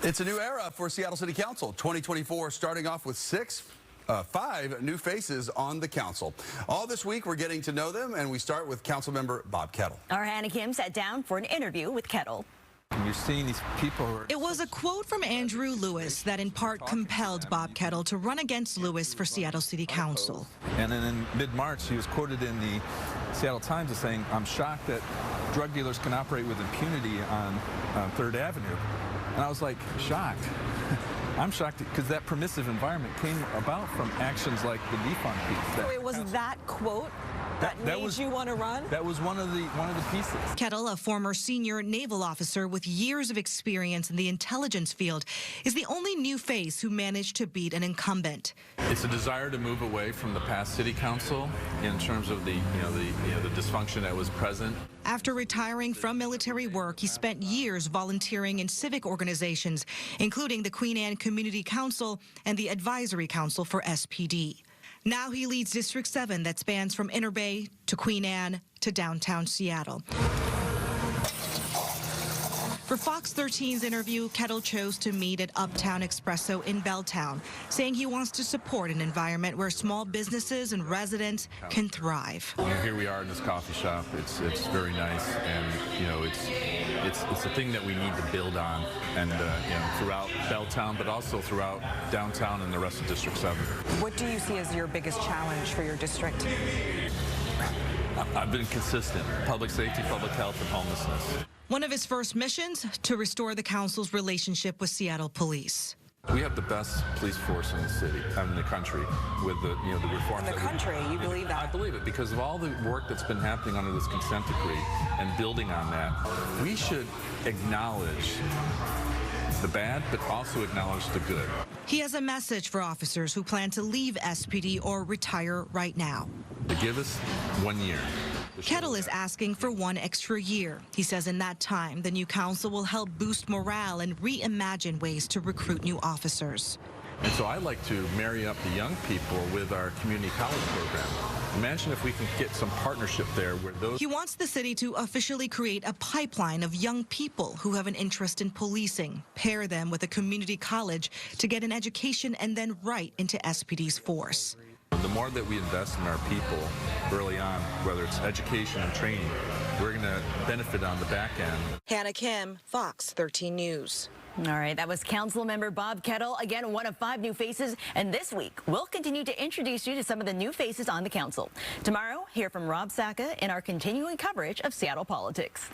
It's a new era for Seattle City Council. 2024 starting off with five new faces on the council. All this week, we're getting to know them, and we start with Councilmember Bob Kettle. Our Hana Kim sat down for an interview with Kettle. You're seeing these people who are... It was a quote from Andrew Lewis that in part compelled Bob Kettle to run against Lewis for Seattle City Council. And then in mid-March, he was quoted in the Seattle Times as saying, "I'm shocked that drug dealers can operate with impunity on 3rd Avenue. And I was like, shocked. I'm shocked because that permissive environment came about from actions like the defund piece. So it was that quote that made you want to run? That was one of the pieces. Kettle, a former senior naval officer with years of experience in the intelligence field, is the only new face who managed to beat an incumbent. It's a desire to move away from the past city council in terms of the dysfunction that was present. After retiring from military work, he spent years volunteering in civic organizations, including the Queen Anne Community Council and the Advisory Council for SPD. Now he leads District 7 that spans from Inner Bay to Queen Anne to downtown Seattle. For Fox 13's interview, Kettle chose to meet at Uptown Espresso in Belltown, saying he wants to support an environment where small businesses and residents can thrive. Here we are in this coffee shop. It's very nice, and it's a thing that we need to build on, and throughout Belltown, but also throughout downtown and the rest of District 7. What do you see as your biggest challenge for your district? I've been consistent: public safety, public health, and homelessness. One of his first missions, to restore the council's relationship with Seattle police. We have the best police force in the city, in the country, with the reforms. In the country, you believe that? I believe it because of all the work that's been happening under this consent decree and building on that. We should acknowledge the bad, but also acknowledge the good. He has a message for officers who plan to leave SPD or retire right now. To give us 1 year. Kettle is asking for 1 extra year. He says in that time, the new council will help boost morale and reimagine ways to recruit new officers. And so I like to marry up the young people with our community college program. Imagine if we can get some partnership there where those... He wants the city to officially create a pipeline of young people who have an interest in policing, pair them with a community college to get an education and then right into SPD's force. The more that we invest in our people early on, whether it's education and training, we're going to benefit on the back end. Hana Kim, Fox 13 News. All right, that was Councilmember Bob Kettle, again, one of 5 new faces. And this week, we'll continue to introduce you to some of the new faces on the council. Tomorrow, hear from Rob Saka in our continuing coverage of Seattle politics.